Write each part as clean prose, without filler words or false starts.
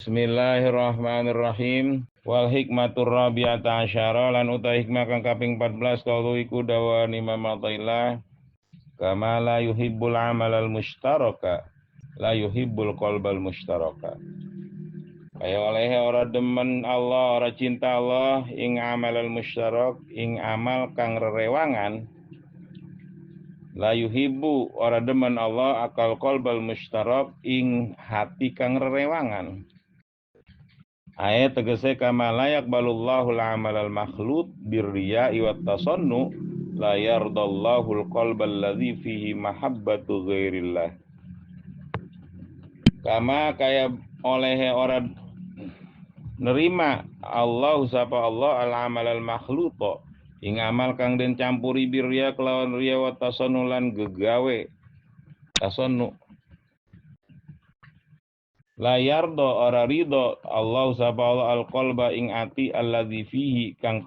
Bismillahirrahmanirrahim. Wal hikmatur rabi'ata asyara lan uta hikmah kang kaping 14 kaulu iku dawan Imam Athaillah kama la yuhibbul amalal mustaraka la yuhibbul qalbal mustaraka. Kaya oleh ora demen Allah, ora cinta Allah ing amalal mustarak ing amal kang rerewangan. La yuhibbu ora demen Allah akal qalbal mustarak ing hati kang rerewangan. Ayat tegese kama layak balullahu al-amal al-makhlut birriya wa tasannu la yardallahu al-qalba alladhi fihi mahabbatu ghairillah. Kama kaya oleh orang nerima Allah sapa Allah al-amal al-makhlut ing amal kang den campuri birriya kelawan riya wa tasannu lan gegawe tasannu la yardo ora ridho Allah sapa Allah al-qalba ing ati alladzi fihi kang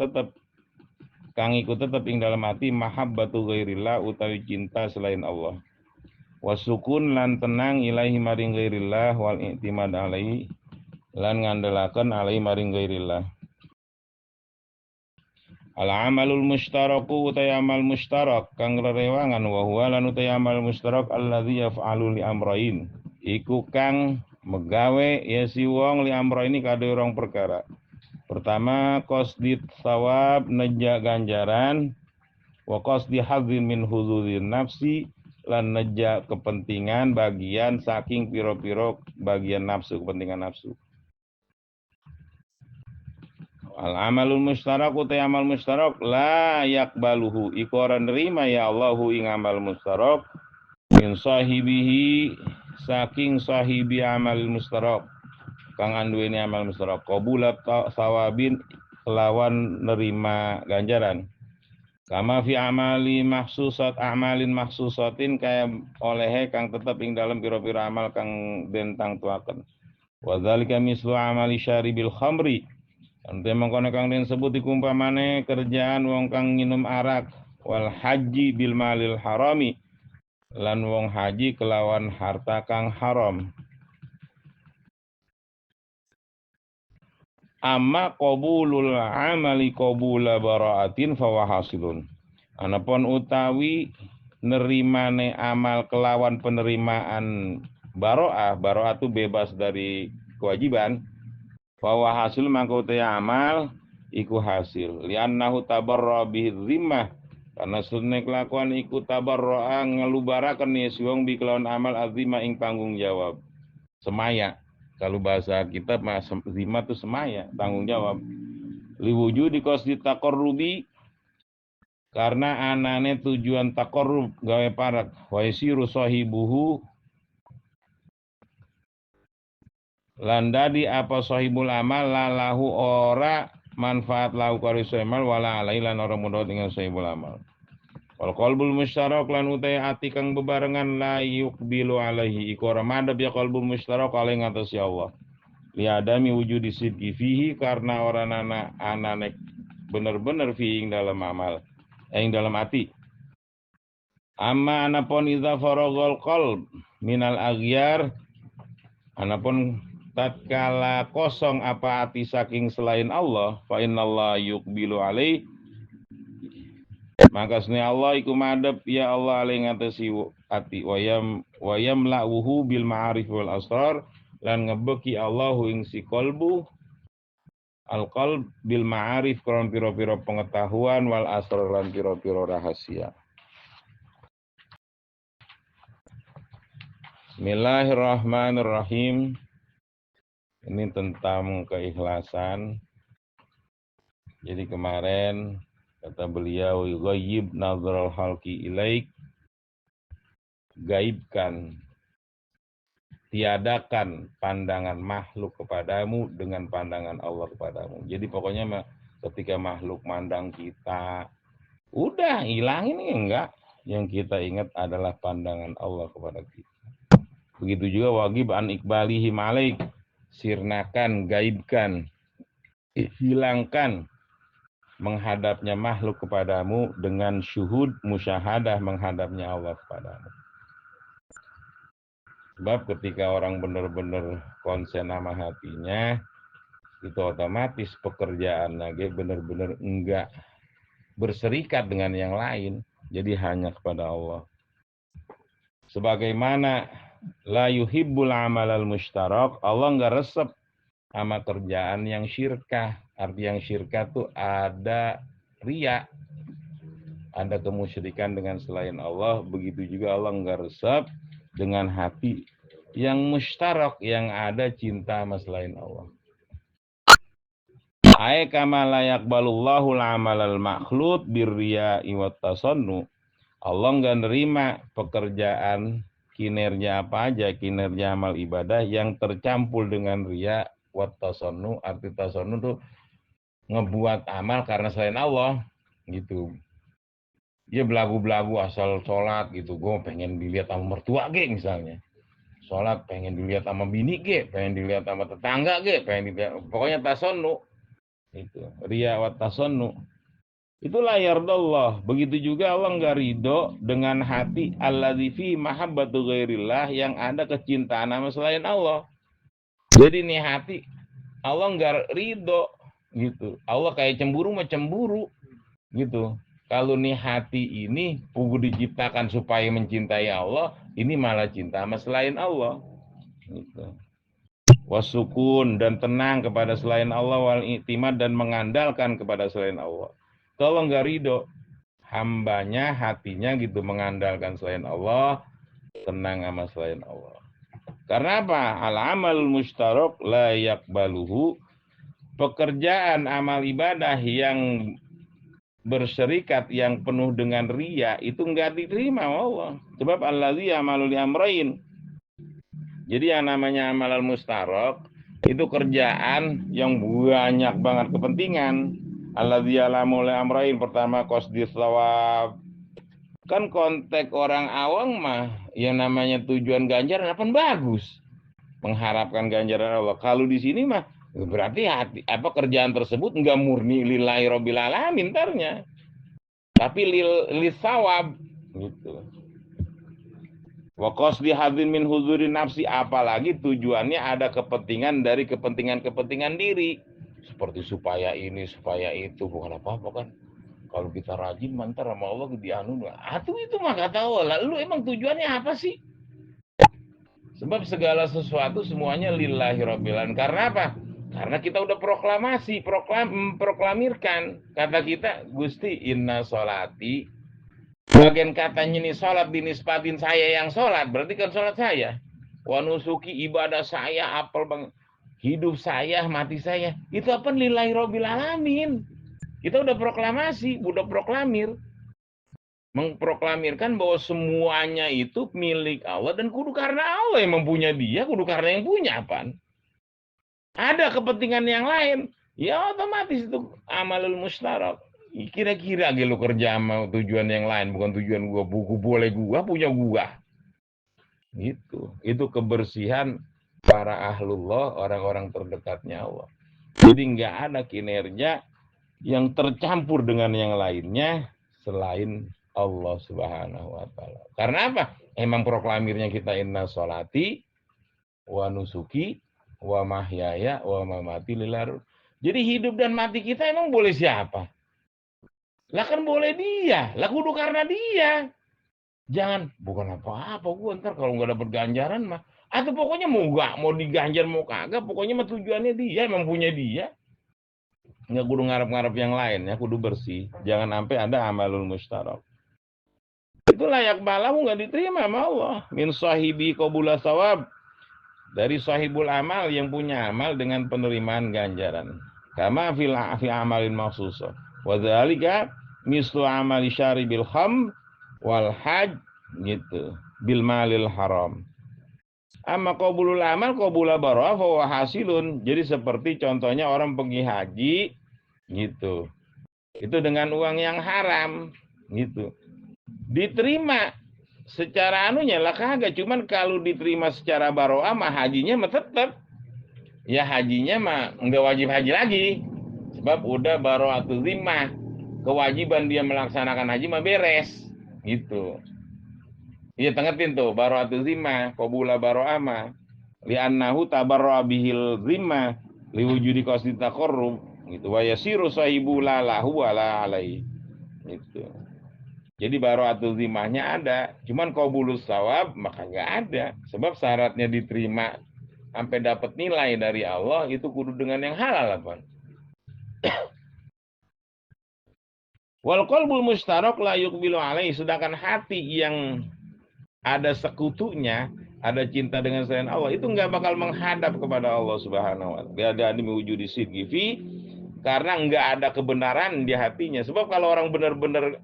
iku tetep ing dalam ati mahabbatu ghairillah utawi cinta selain Allah. Wasukun lan tenang ilahi maring ghairillah wal i'timad alaihi lan ngandelaken alaihi maring ghairillah. Al-amalul mushtaraku utai amal mustarak kang rerewangan wa huwa lan utai amal mustarak alladzi yaf'alu li amrain iku kang megawe ya si wong li amro ini kado rong perkara. Pertama, qasdit sawab neja ganjaran wa qasdi hadzin min huzuzin nafsi lan neja kepentingan bagian saking piro-piro bagian nafsu, kepentingan nafsu. Al amalul mustarak utai amal mustarak la yakbaluhu iku ora nerima ya Allahu ing amal mustarak min sahibihi saking sahibi amal mustarak kang anduweni amal mustarak qabula sawabin lawan nerima ganjaran kama fi amali mahsusat amalin mahsusatin kaya olehe kang tetep ing dalam piro-piro amal kang den tangtuaken wa dzalika mislu amali syaribil khamri ante mangkono kang den sebut dikumpamane kerjaan wong kang nginum arak wal haji bil malil harami lan wong haji kelawan harta kang haram. Amma qabulul amali qabula bara'atin fawa hasilun. Anapun utawi nerimane amal kelawan penerimaan baro'ah, baro'ah itu bebas dari kewajiban. Fawa hasil mangko amal iku hasil. Li'annahu tabarra bihi dhimmah. Karena sunne kelakuan iku tabarro'a ngelubaraken ya wong bi kelawan amal azima ing tanggung jawab. Semaya. Kalau bahasa kita mas zima itu semaya, tanggung jawab. Liwujudi qasdi taqarrubi karena anane tujuan taqarrub gawe parak wa yasiru sahibuhu lan dadi apa sahibul amal lalahu ora manfaat lahu kariso amal wala alailan ora mudarat dengan sahibul amal. Wal qalbul musyarak lan utai ati kang bebarengan la yuqbilu alaihi iku ora madhep ya qalbul musyarak alai ngatasi Allah. Li adami wujudi sidqi fihi karena ora anane bener-bener fi ing dalam amal ing dalam ati. Amma anapun idza faraghal qalb minal aghyar anapun tatkala kosong apa ati saking selain Allah fa innallaha yuqbilu alaihi maka sesungguhnya Allah iku madhep ya Allah alaihi ngatasi ati wayam la'uhu bil ma'arif wal asrar lan ngebeki Allahu ing si qalbu al qalb bil ma'arif kron piro-piro pengetahuan wal asrar lan piro-piro rahasia. Bismillahirrahmanirrahim. Ini tentang keikhlasan. Jadi kemarin kata beliau ghaib nazral halqi ilaik, gaibkan, tiadakan pandangan makhluk kepadamu dengan pandangan Allah kepadamu. Jadi pokoknya ketika makhluk mandang kita, udah hilangin enggak. Yang kita ingat adalah pandangan Allah kepada kita. Begitu juga wajib an iqbalihi malaik, sirnakan, gaibkan, hilangkan menghadapnya makhluk kepadamu dengan syuhud musyahadah menghadapnya Allah kepadamu. Sebab ketika orang benar-benar konsen sama hatinya, itu otomatis pekerjaan lagi benar-benar enggak berserikat dengan yang lain. Jadi hanya kepada Allah. Sebagaimana la yuhibbul amalal mustarak, Allah enggak resep sama kerjaan yang syirkah. Arti yang syirkah tuh ada riya, ada kemusyrikan dengan selain Allah. Begitu juga Allah enggak resep dengan hati yang mustarak, yang ada cinta sama selain Allah. Ai kama la yaqbalullahu al-amalal makhlut birriya'i wat tasannu. Allah enggak nerima pekerjaan kinerja apa aja, kinerja amal ibadah yang tercampur dengan riya wat tasannu. Arti tasannu tuh ngebuat amal karena selain Allah gitu. Dia belagu-belagu asal sholat gitu, gue pengen dilihat sama mertua ge misalnya. Sholat pengen dilihat sama bini ge, pengen dilihat sama tetangga ge, pengen dilihat, pokoknya tasannu. Itu riya wa tasannu. Itulah yardallah. Begitu juga Allah enggak ridho dengan hati alladzi fi mahabbatu ghairillah, yang ada kecintaan sama selain Allah. Jadi nih hati Allah enggak ridho gitu. Allah kayak cemburu mah cemburu gitu. Kalau nih hati ini pugu diciptakan supaya mencintai Allah, ini malah cinta sama selain Allah gitu. Wasukun, dan tenang kepada selain Allah, wal i'timad, dan mengandalkan kepada selain Allah. Kalau enggak ridho hambanya, hatinya gitu mengandalkan selain Allah, tenang sama selain Allah. Karena apa? Al amal mustarak la yaqbaluhu. Pekerjaan amal ibadah yang berserikat, yang penuh dengan riya, itu enggak diterima Allah. Sebab allazi ya'malu li amrayn. Jadi yang namanya amal mustarak itu kerjaan yang banyak banget kepentingan. Alladzi ya'lamu li amrayn, pertama qasdis thawab. Kan konteks orang awam mah yang namanya tujuan ganjaran apa bagus. Mengharapkan ganjaran Allah. Kalau di sini mah berarti hati apa kerjaan tersebut enggak murni lillahi rabbil alamin tarnya. Tapi lil sawab gitu. Wa qasdi hadzin min huzuri nafsi, apalagi tujuannya ada kepentingan dari kepentingan diri. Seperti supaya ini, supaya itu, bukan apa-apa kan. Kalau kita rajin mantar sama Allah dianu. Atuh itu mah kata Allah. Lu emang tujuannya apa sih? Sebab segala sesuatu semuanya lillahi rabbil alamin. Karena apa? Karena kita udah proklamasi, proklamirkan. Kata kita, Gusti inna sholati. Bagian katanya nih sholat dinisbatin saya yang sholat, berarti kan sholat saya. Wa nusuki, ibadah saya, apel bang, hidup saya, mati saya, itu apa? Lillahi rabbil alamin. Kita udah proklamasi, udah proklamir, mengproklamirkan bahwa semuanya itu milik Allah, dan kudu karena Allah yang mempunyai dia, kudu karena yang punya apaan. Ada kepentingan yang lain, ya otomatis itu amalul mustarak. Kira-kira lu kerja sama tujuan yang lain, bukan tujuan gua, buku boleh gua, punya gua. Gitu. Itu kebersihan para ahlullah, orang-orang terdekatnya Allah. Jadi nggak ada kinerja yang tercampur dengan yang lainnya selain Allah Subhanahu wa taala. Karena apa? Emang proklamirnya kita inna sholati wa nusuki wa mahyaya wa mamati lillahi. Jadi hidup dan mati kita emang boleh siapa? Lah kan boleh dia, lah kudu karena dia. Jangan, bukan apa-apa gue ntar kalau nggak dapet ganjaran mah. Atau pokoknya mau gak, mau diganjar mau kagak, pokoknya mah tujuannya dia, emang punya dia. Nggak kudu ngarep-ngarep yang lain ya, kudu bersih. Jangan sampai ada amalul mustarak. Itu layak balahu nggak diterima sama Allah. Min sahibi qabula sawab. Dari sahibul amal, yang punya amal dengan penerimaan ganjaran. Kama fi amalin maksusah. Wa dzalika mislu amali syaribil kham wal haj gitu bil malil haram. Amma qabulul amal qabula barah fa hasilun. Jadi seperti contohnya orang pergi haji gitu. Itu dengan uang yang haram gitu. Diterima secara anunya lah kagak, cuman kalau diterima secara baroah mah hajinya mah tetap. Ya hajinya mah enggak wajib haji lagi. Sebab udah baroatul zimmah. Kewajiban dia melaksanakan haji mah beres gitu. Iya tengetin tuh, baro'atu zimah, qabula baro'ama. Li'annahu tabarra'a bihil zimah, liwujudi qasdi taqarrub. Gitu. Wa yasiru sahibu la lahu wa la alaihi. Gitu. Jadi baro'atu zimahnya ada, cuman qabulus sawab maka nggak ada. Sebab syaratnya diterima sampai dapat nilai dari Allah itu kudu dengan yang halal apa? Wal qalbul mustarok la yuqbilu alaihi, sedangkan hati yang ada sekutunya, ada cinta dengan selain Allah, itu nggak bakal menghadap kepada Allah Subhanahu wa taala. Ada mewujudi sidgifi, karena nggak ada kebenaran di hatinya. Sebab kalau orang benar-benar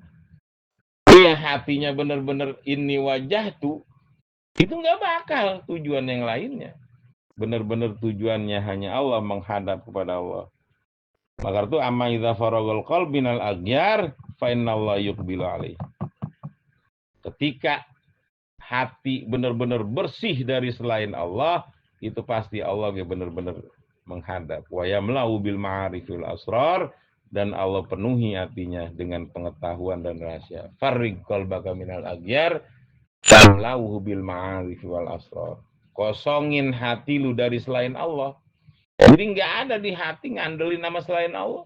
hatinya benar-benar ini wajah tuh, itu nggak bakal tujuan yang lainnya. Benar-benar tujuannya hanya Allah, menghadap kepada Allah. Maka itu amma idza faragul qalbi minal aghyar fa innallaha yuqbilu alaihi. Ketika hati benar-benar bersih dari selain Allah, itu pasti Allah yang benar-benar menghadap. Wa yamlau bil ma'arifil asrar, dan Allah penuhi hatinya dengan pengetahuan dan rahasia. Farrig qalbaka minal aghyar tamlauhu bil ma'arif wal asrar. Kosongin hati lu dari selain Allah. Jadi nggak ada di hati ngandelin nama selain Allah.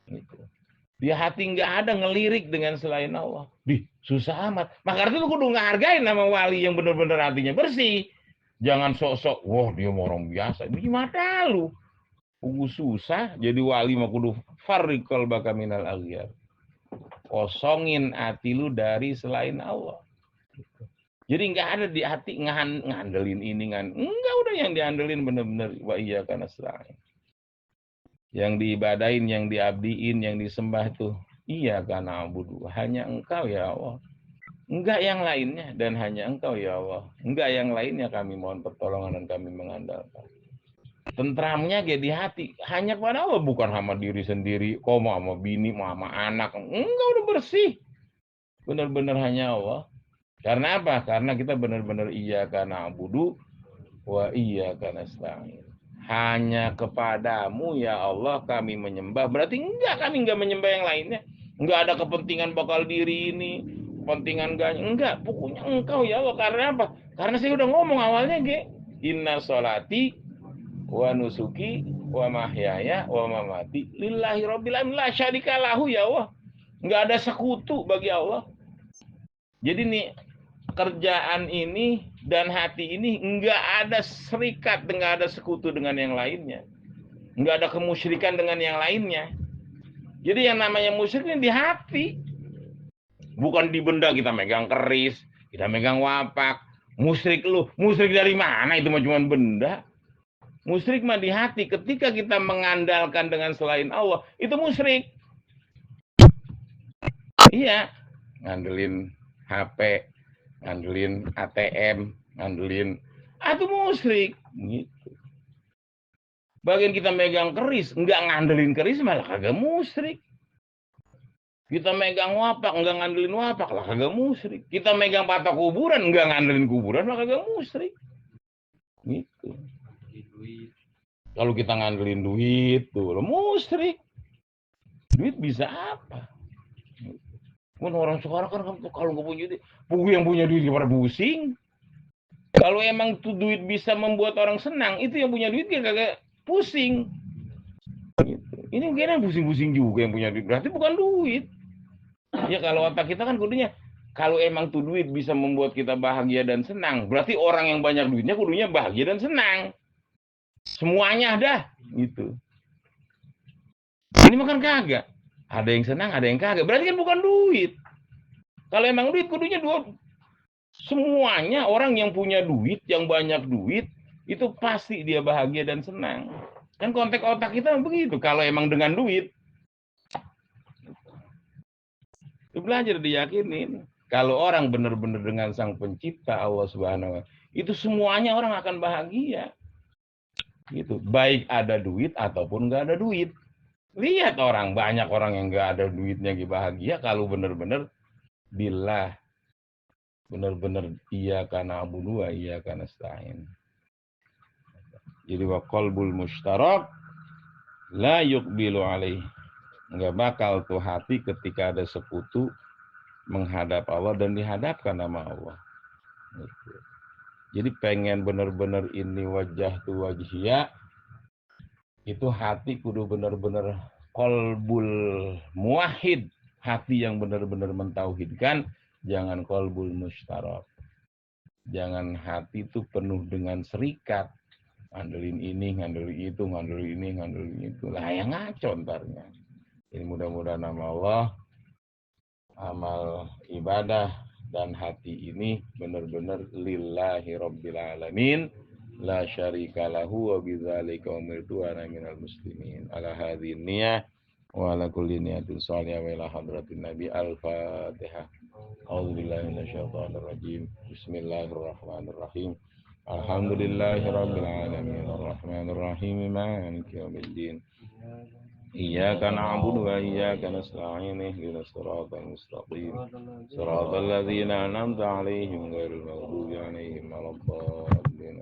Gitu. Di hati nggak ada ngelirik dengan selain Allah. Susah amat. Maka itu lu kudu ngehargain nama wali yang benar-benar hatinya bersih. Jangan sok-sok, wah dia orang biasa. Di mata lu. Susah jadi wali mah kudu farriqal baka minal aghyar. Kosongin hati lu dari selain Allah. Jadi nggak ada di hati ngandelin ini enggak, udah yang diandelin benar-benar wa iyyaka nasta'in. Yang diibadain, yang diabdiin, yang disembah tuh iyyaka na'budu, hanya Engkau ya Allah. Enggak yang lainnya, dan hanya Engkau ya Allah. Enggak yang lainnya kami mohon pertolongan dan kami mengandalkan. Tentramnya di hati hanya kepada Allah, bukan sama diri sendiri, sama bini, sama anak. Enggak, udah bersih. Benar-benar hanya Allah. Karena apa? Karena kita benar-benar iyyaka na'budu wa iyyaka nasta'in. Hanya kepadamu ya Allah kami menyembah. Berarti kami enggak menyembah yang lainnya. Enggak ada kepentingan bakal diri ini, kepentingan enggak. Pokoknya Engkau ya Allah. Karena apa? Karena saya udah ngomong awalnya, inna sholati wa nusuki wa mahyaya wa mamati lillahi rabbil alamin la syarika lahu ya Allah. Enggak ada sekutu bagi Allah. Jadi nih, kerjaan ini dan hati ini enggak ada serikat, enggak ada sekutu dengan yang lainnya. Enggak ada kemusyrikan dengan yang lainnya. Jadi yang namanya musyrik ini di hati. Bukan di benda, kita megang keris, kita megang wapak. Musyrik lu, musyrik dari mana? Itu mah cuma benda. Musyrik mah di hati. Ketika kita mengandalkan dengan selain Allah, itu musyrik. Iya, ngandelin HP, ngandelin ATM, ngandelin itu musyrik gitu. Bagian kita megang keris, enggak ngandelin keris malah kagak musyrik. Kita megang wapak, enggak ngandelin wapak lah kagak musyrik. Kita megang patok kuburan, enggak ngandelin kuburan lah kagak musyrik. Gitu. Kalau kita ngandelin duit tuh, musyrik. Duit bisa apa? Kan orang sekarang kan kalau nggak punya duit, yang punya duit pada pusing. Kalau emang tuh duit bisa membuat orang senang, itu yang punya duit dia kagak pusing. Gitu. Ini mungkin yang pusing-pusing juga yang punya duit, berarti bukan duit. Ya kalau otak kita kan kudunya, kalau emang tuh duit bisa membuat kita bahagia dan senang, berarti orang yang banyak duitnya kudunya bahagia dan senang. Semuanya dah, gitu. Ini makan kagak. Ada yang senang, ada yang kagak. Berarti kan bukan duit. Kalau emang duit, kudunya semuanya orang yang punya duit, yang banyak duit, itu pasti dia bahagia dan senang. Kan konteks otak kita begitu. Kalau emang dengan duit, belajar diyakinin. Kalau orang benar-benar dengan sang pencipta Allah Subhanahu wa Ta'ala, itu semuanya orang akan bahagia. Gitu. Baik ada duit ataupun nggak ada duit. Lihat orang, banyak orang yang nggak ada duitnya bahagia kalau benar-benar billah, benar-benar iyyaka na'budu wa iyyaka nasta'in. Jadi wa qalbul mushtarak la yuqbilu alaih. Enggak bakal tuh hati ketika ada sekutu menghadap Allah dan dihadapkan nama Allah. Gitu. Jadi pengen bener-bener ini wajah tu wajhia, itu hati kudu bener-bener kolbul muwahhid, hati yang benar-benar mentauhidkan, jangan kolbul mustarak. Jangan hati itu penuh dengan serikat, ngandelin ini, ngandelin itu, ngandelin ini, ngandelin itu. Lah yang ngaco ntarnya. Jadi mudah-mudahan nama Allah, amal ibadah dan hati ini benar-benar lillahi rabbil alamin, la syarika lahu wa bidzalika umirtu ana minal muslimin. Ala hadhihi niyah wa ala kulli niyatin shalihah wa ila hadratin nabi al-fatihah. A'udzubillahi minasyaitonir rajim. Bismillahirrahmanirrahim. Alhamdulillahi rabbil alamin arrahmanir rahim maliki yaumiddin. Iyyaka na'budu wa iyyaka nasta'in ihdinas siratal mustaqim. Siratal ladzina an'amta 'alaihim ghairil maghdubi 'alaihim waladdallin.